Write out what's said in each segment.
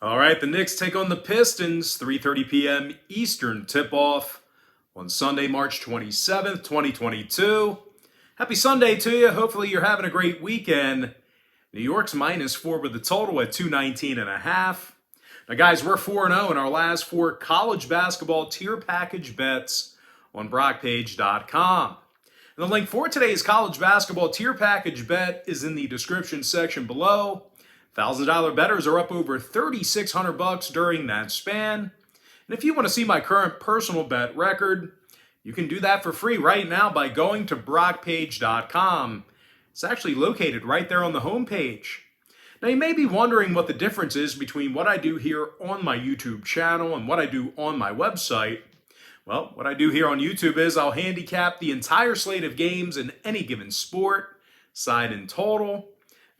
All right, the Knicks take on the Pistons, 3:30 p.m. Eastern tip-off on Sunday, March 27th, 2022. Happy Sunday to you. Hopefully you're having a great weekend. New York's -4 with the total at 219.5. Now, guys, we're 4-0 in our last 4 college basketball tier package bets on BrockPage.com. And the link for today's college basketball tier package bet is in the description section below. $1,000 bettors are up over $3,600 during that span. And if you want to see my current personal bet record, you can do that for free right now by going to BrockPage.com. It's actually located right there on the homepage. Now, you may be wondering what the difference is between what I do here on my YouTube channel and what I do on my website. Well, what I do here on YouTube is I'll handicap the entire slate of games in any given sport, side and total.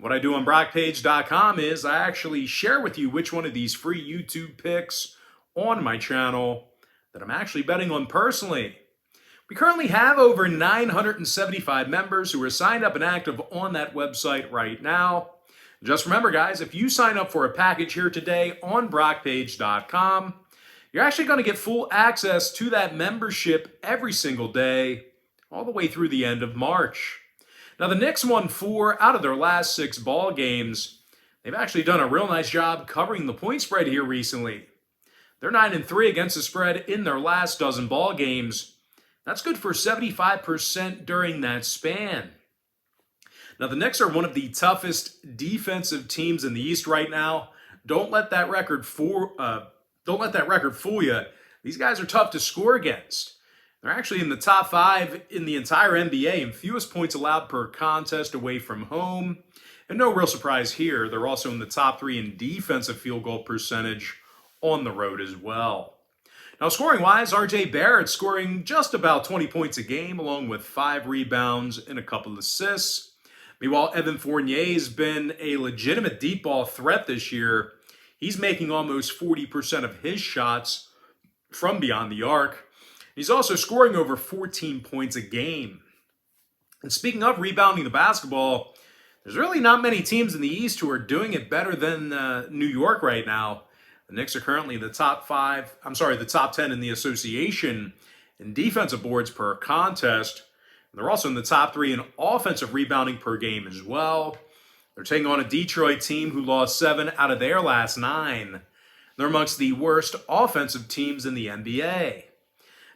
What I do on BrockPage.com is I actually share with you which one of these free YouTube picks on my channel that I'm actually betting on personally. We currently have over 975 members who are signed up and active on that website right now. Just remember, guys, if you sign up for a package here today on BrockPage.com, you're actually going to get full access to that membership every single day, all the way through the end of March. Now, the Knicks won 4 out of their last 6 ball games. They've actually done a real nice job covering the point spread here recently. They're 9-3 against the spread in their last dozen ball games. That's good for 75% during that span. Now, the Knicks are one of the toughest defensive teams in the East right now. Don't let that record fool you. These guys are tough to score against. They're actually in the top 5 in the entire NBA in fewest points allowed per contest away from home. And no real surprise here, they're also in the top 3 in defensive field goal percentage on the road as well. Now, scoring-wise, R.J. Barrett scoring just about 20 points a game, along with 5 rebounds and a couple of assists. Meanwhile, Evan Fournier's been a legitimate deep ball threat this year. He's making almost 40% of his shots from beyond the arc. He's also scoring over 14 points a game. And speaking of rebounding the basketball, there's really not many teams in the East who are doing it better than New York right now. The Knicks are currently the top 10 in the association in defensive boards per contest. And they're also in the top 3 in offensive rebounding per game as well. They're taking on a Detroit team who lost 7 out of their last 9. They're amongst the worst offensive teams in the NBA.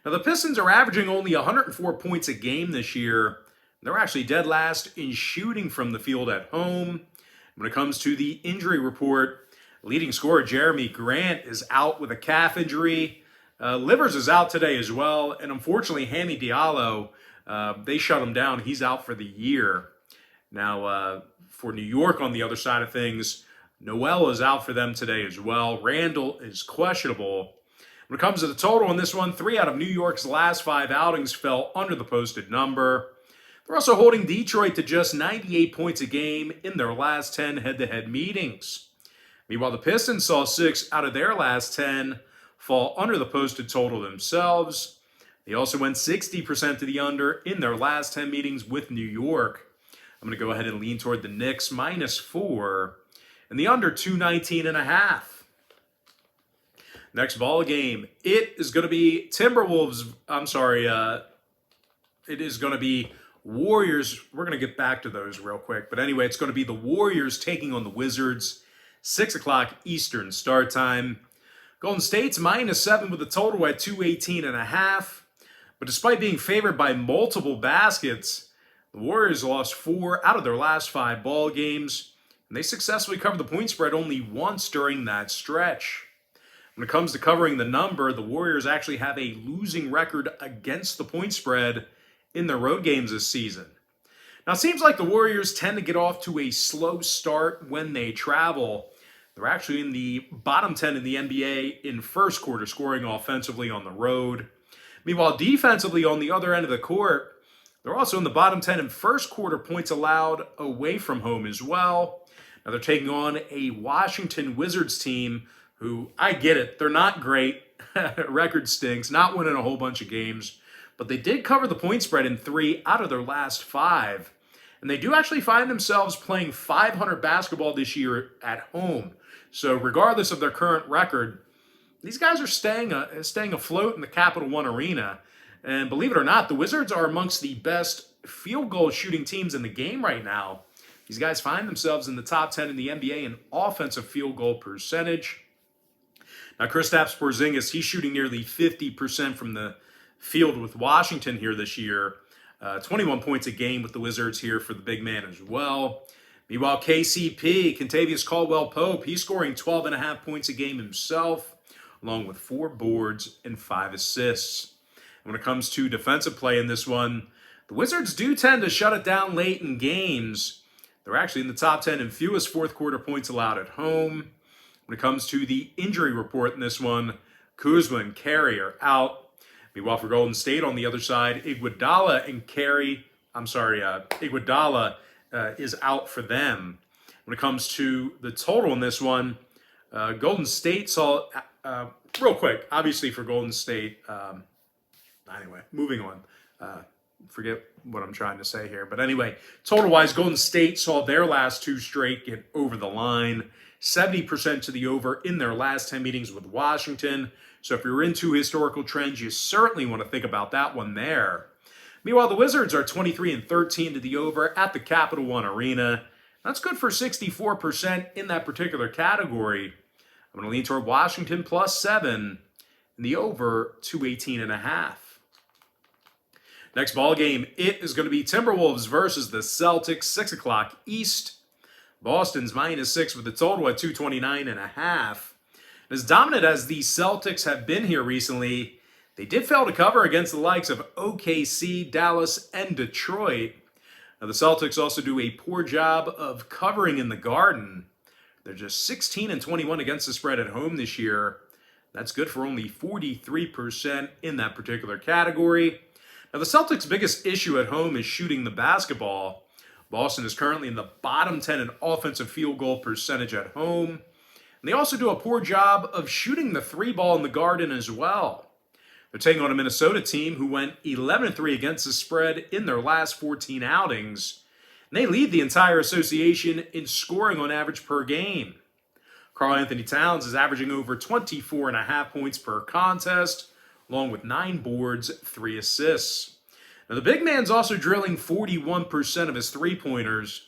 Now, the Pistons are averaging only 104 points a game this year. They're actually dead last in shooting from the field at home. When it comes to the injury report, leading scorer Jeremy Grant is out with a calf injury. Livers is out today as well. And unfortunately, Hammy Diallo, they shut him down. He's out for the year. Now, for New York on the other side of things, Noel is out for them today as well. Randall is questionable. When it comes to the total in this one, 3 out of New York's last 5 outings fell under the posted number. They're also holding Detroit to just 98 points a game in their last 10 head-to-head meetings. Meanwhile, the Pistons saw 6 out of their last 10 fall under the posted total themselves. They also went 60% to the under in their last 10 meetings with New York. I'm going to go ahead and lean toward the Knicks -4 and the under 219.5. Next ball game, it is going to be it is going to be Warriors. We're going to get back to those real quick. But anyway, it's going to be the Warriors taking on the Wizards, 6 o'clock Eastern start time. Golden State's -7 with a total at 218.5. But despite being favored by multiple baskets, the Warriors lost 4 out of their last 5 ball games. And they successfully covered the point spread only once during that stretch. When it comes to covering the number, the Warriors actually have a losing record against the point spread in their road games this season. Now, it seems like the Warriors tend to get off to a slow start when they travel. They're actually in the bottom 10 in the NBA in first quarter scoring offensively on the road. Meanwhile, defensively on the other end of the court, they're also in the bottom 10 in first quarter points allowed away from home as well. Now, they're taking on a Washington Wizards team who, I get it, they're not great. Record stinks, not winning a whole bunch of games. But they did cover the point spread in 3 out of their last 5. And they do actually find themselves playing .500 basketball this year at home. So regardless of their current record, these guys are staying afloat in the Capital One Arena. And believe it or not, the Wizards are amongst the best field goal shooting teams in the game right now. These guys find themselves in the top 10 in the NBA in offensive field goal percentage. Now, Kristaps Porzingis, he's shooting nearly 50% from the field with Washington here this year. 21 points a game with the Wizards here for the big man as well. Meanwhile, KCP, Kentavious Caldwell-Pope, he's scoring 12.5 points a game himself, along with 4 boards and 5 assists. And when it comes to defensive play in this one, the Wizards do tend to shut it down late in games. They're actually in the top 10 in fewest fourth quarter points allowed at home. When it comes to the injury report in this one, Kuzma and Carey are out. Meanwhile, for Golden State on the other side, Iguodala is out for them. When it comes to the total in this one, Golden State saw, real quick, obviously for Golden State, anyway, moving on. Forget what I'm trying to say here. But anyway, total-wise, Golden State saw their last 2 straight get over the line. 70% to the over in their last 10 meetings with Washington. So if you're into historical trends, you certainly want to think about that one there. Meanwhile, the Wizards are 23-13 to the over at the Capital One Arena. That's good for 64% in that particular category. I'm going to lean toward Washington +7 and the over 218.5. Next ball game, it is going to be Timberwolves versus the Celtics, 6 o'clock East. Boston's -6 with the total at 229.5. As dominant as the Celtics have been here recently, they did fail to cover against the likes of OKC, Dallas, and Detroit. Now, the Celtics also do a poor job of covering in the Garden. They're just 16-21 against the spread at home this year. That's good for only 43% in that particular category. Now, the Celtics' biggest issue at home is shooting the basketball. Boston is currently in the bottom 10 in offensive field goal percentage at home. And they also do a poor job of shooting the 3 ball in the Garden as well. They're taking on a Minnesota team who went 11-3 against the spread in their last 14 outings. And they lead the entire association in scoring on average per game. Karl-Anthony Towns is averaging over 24.5 points per contest, along with 9 boards, 3 assists. Now, the big man's also drilling 41% of his three-pointers.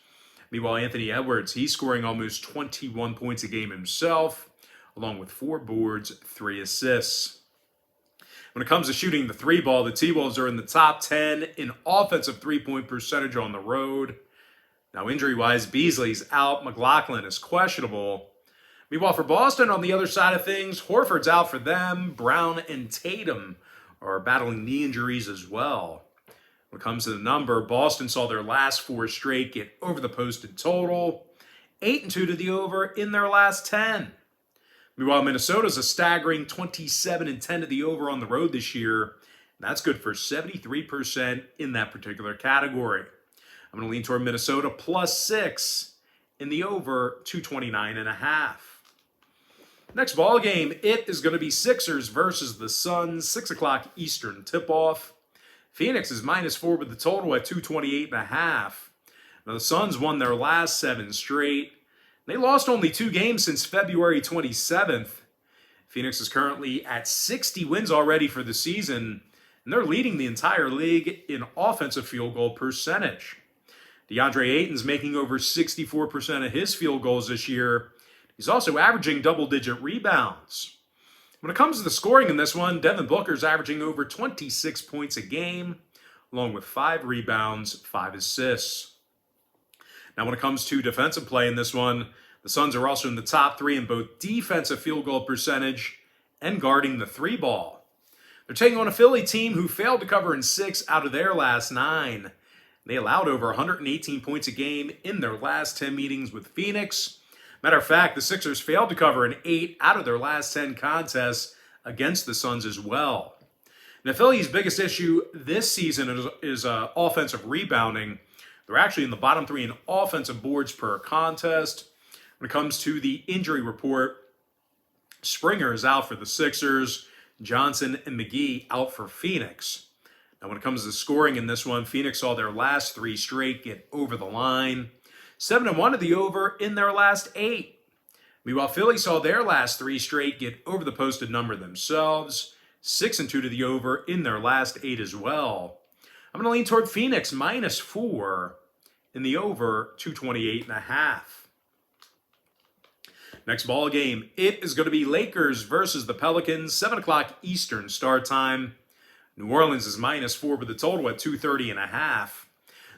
Meanwhile, Anthony Edwards, he's scoring almost 21 points a game himself, along with 4 boards, 3 assists. When it comes to shooting the 3 ball, the T-Wolves are in the top 10 in offensive three-point percentage on the road. Now, injury-wise, Beasley's out. McLaughlin is questionable. Meanwhile, for Boston, on the other side of things, Horford's out for them. Brown and Tatum are battling knee injuries as well. When it comes to the number, Boston saw their last 4 straight get over the posted total. 8-2 to the over in their last 10. Meanwhile, Minnesota's a staggering 27-10 to the over on the road this year. That's good for 73% in that particular category. I'm going to lean toward Minnesota +6 in the over 229.5. Next ball game, it is going to be Sixers versus the Suns, 6 o'clock Eastern tip-off. Phoenix is -4 with the total at 228.5. Now, the Suns won their last 7 straight. They lost only 2 games since February 27th. Phoenix is currently at 60 wins already for the season, and they're leading the entire league in offensive field goal percentage. DeAndre Ayton's making over 64% of his field goals this year. He's also averaging double-digit rebounds. When it comes to the scoring in this one, Devin Booker's averaging over 26 points a game, along with 5 rebounds, 5 assists. Now, when it comes to defensive play in this one, the Suns are also in the top 3 in both defensive field goal percentage and guarding the 3 ball. They're taking on a Philly team who failed to cover in 6 out of their last 9. They allowed over 118 points a game in their last 10 meetings with Phoenix. Matter of fact, the Sixers failed to cover in 8 out of their last 10 contests against the Suns as well. Now, Philly's biggest issue this season is offensive rebounding. They're actually in the bottom 3 in offensive boards per contest. When it comes to the injury report, Springer is out for the Sixers. Johnson and McGee out for Phoenix. Now, when it comes to scoring in this one, Phoenix saw their last 3 straight get over the line. 7-1 to the over in their last 8. Meanwhile, Philly saw their last 3 straight get over the posted number themselves, 6-2 to the over in their last 8 as well. I'm going to lean toward Phoenix -4 in the over 228.5. Next ball game, it is going to be Lakers versus the Pelicans, 7 o'clock Eastern start time. New Orleans is -4 with the total at 230.5.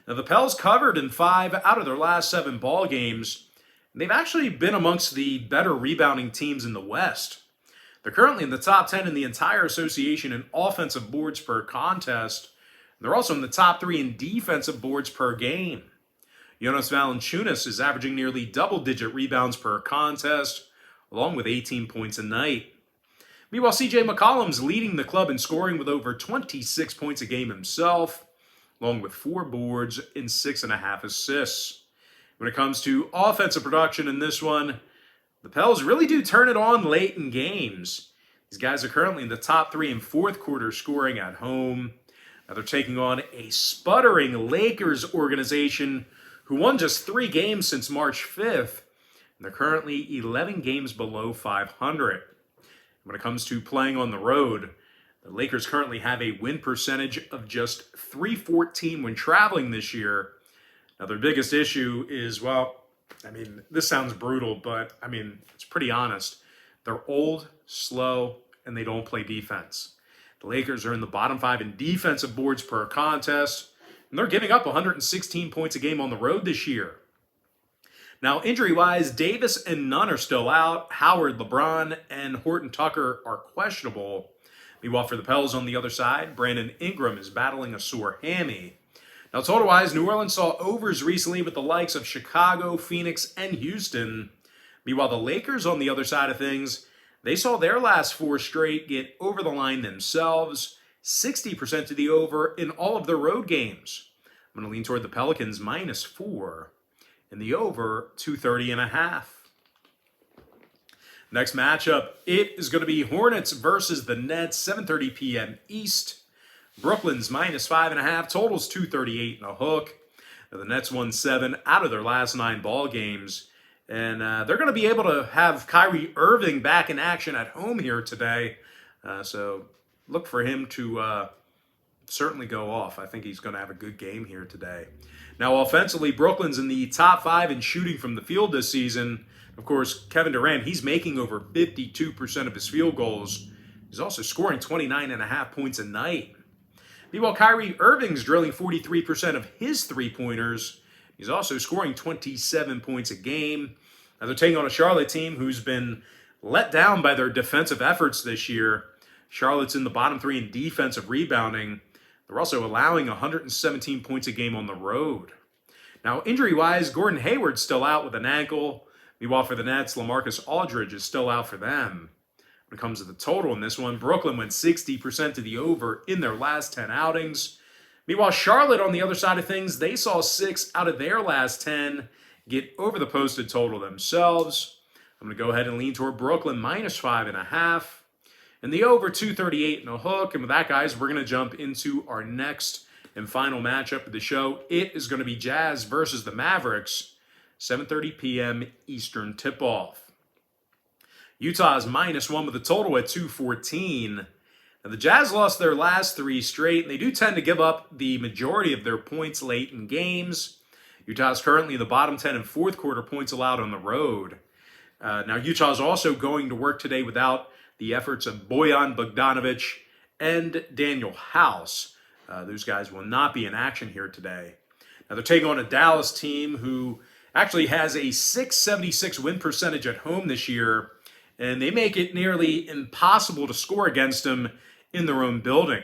Now the Pels covered in 5 out of their last 7 ball games. They've actually been amongst the better rebounding teams in the West. They're currently in the top 10 in the entire association in offensive boards per contest. They're also in the top 3 in defensive boards per game. Jonas Valanciunas is averaging nearly double-digit rebounds per contest, along with 18 points a night. Meanwhile, C.J. McCollum's leading the club in scoring with over 26 points a game himself, along with 4 boards and 6.5 assists. When it comes to offensive production in this one, the Pels really do turn it on late in games. These guys are currently in the top 3 in fourth quarter scoring at home. Now they're taking on a sputtering Lakers organization who won just 3 games since March 5th. And they're currently 11 games below 500. When it comes to playing on the road, the Lakers currently have a win percentage of just .314 when traveling this year. Now, their biggest issue is, well, I mean, this sounds brutal, but, I mean, it's pretty honest. They're old, slow, and they don't play defense. The Lakers are in the bottom 5 in defensive boards per contest, and they're giving up 116 points a game on the road this year. Now, injury-wise, Davis and Nunn are still out. Howard, LeBron, and Horton Tucker are questionable. Meanwhile, for the Pels on the other side, Brandon Ingram is battling a sore hammy. Now, total-wise, New Orleans saw overs recently with the likes of Chicago, Phoenix, and Houston. Meanwhile, the Lakers on the other side of things, they saw their last 4 straight get over the line themselves, 60% to the over in all of their road games. I'm going to lean toward the Pelicans -4 in the over 230.5. Next matchup, it is going to be Hornets versus the Nets, 7:30 p.m. East. Brooklyn's -5.5, totals 238 and a hook. Now, the Nets won 7 out of their last 9 ball games. And they're going to be able to have Kyrie Irving back in action at home here today. So look for him to certainly go off. I think he's going to have a good game here today. Now, offensively, Brooklyn's in the top 5 in shooting from the field this season. Of course, Kevin Durant, he's making over 52% of his field goals. He's also scoring 29.5 points a night. Meanwhile, Kyrie Irving's drilling 43% of his three-pointers. He's also scoring 27 points a game. Now, they're taking on a Charlotte team who's been let down by their defensive efforts this year. Charlotte's in the bottom 3 in defensive rebounding. They're also allowing 117 points a game on the road. Now, injury-wise, Gordon Hayward's still out with an ankle. Meanwhile, for the Nets, LaMarcus Aldridge is still out for them. When it comes to the total in this one, Brooklyn went 60% to the over in their last 10 outings. Meanwhile, Charlotte, on the other side of things, they saw 6 out of their last 10 get over the posted total themselves. I'm going to go ahead and lean toward Brooklyn -5.5. And the over 238 and a hook. And with that, guys, we're going to jump into our next and final matchup of the show. It is going to be Jazz versus the Mavericks, 7:30 p.m. Eastern tip-off. Utah is -1 with a total at 214. Now, the Jazz lost their last 3 straight, and they do tend to give up the majority of their points late in games. Utah is currently in the bottom 10 in fourth quarter points allowed on the road. Now, Utah is also going to work today without the efforts of Bojan Bogdanovic and Daniel House. Those guys will not be in action here today. Now, they're taking on a Dallas team who actually has a .676 win percentage at home this year, and they make it nearly impossible to score against them in their own building.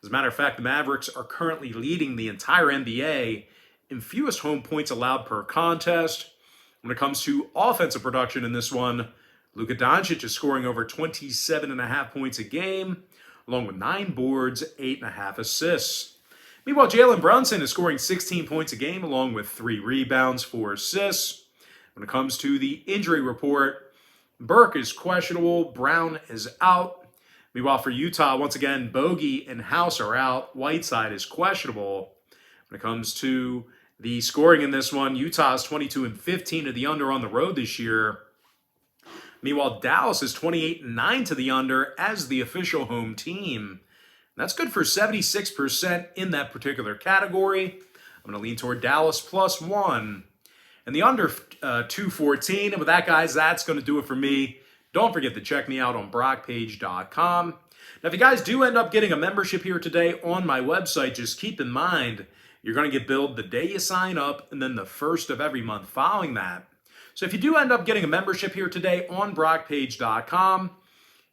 As a matter of fact, the Mavericks are currently leading the entire NBA in fewest home points allowed per contest. When it comes to offensive production in this one, Luka Doncic is scoring over 27.5 points a game, along with 9 boards, 8.5 assists. Meanwhile, Jalen Brunson is scoring 16 points a game, along with 3 rebounds, 4 assists. When it comes to the injury report, Burke is questionable, Brown is out. Meanwhile, for Utah, once again, Bogey and House are out. Whiteside is questionable. When it comes to the scoring in this one, Utah is 22-15 to the under on the road this year. Meanwhile, Dallas is 28-9 to the under as the official home team. That's good for 76% in that particular category. I'm going to lean toward Dallas +1. And the under 214. And with that, guys, that's going to do it for me. Don't forget to check me out on brockpage.com. Now, if you guys do end up getting a membership here today on my website, just keep in mind, you're going to get billed the day you sign up and then the first of every month following that. So if you do end up getting a membership here today on brockpage.com,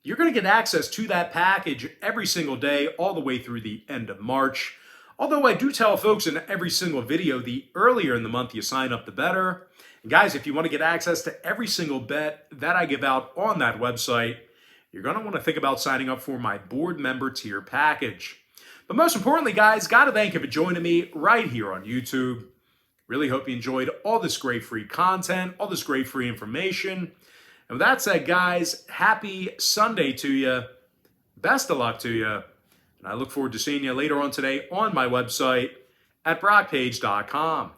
you're going to get access to that package every single day all the way through the end of March. Although I do tell folks in every single video, the earlier in the month you sign up, the better. And guys, if you want to get access to every single bet that I give out on that website, you're going to want to think about signing up for my board member tier package. But most importantly, guys, got to thank you for joining me right here on YouTube. Really hope you enjoyed all this great free content, all this great free information. And with that said, guys, happy Sunday to you. Best of luck to you. And I look forward to seeing you later on today on my website at brockpage.com.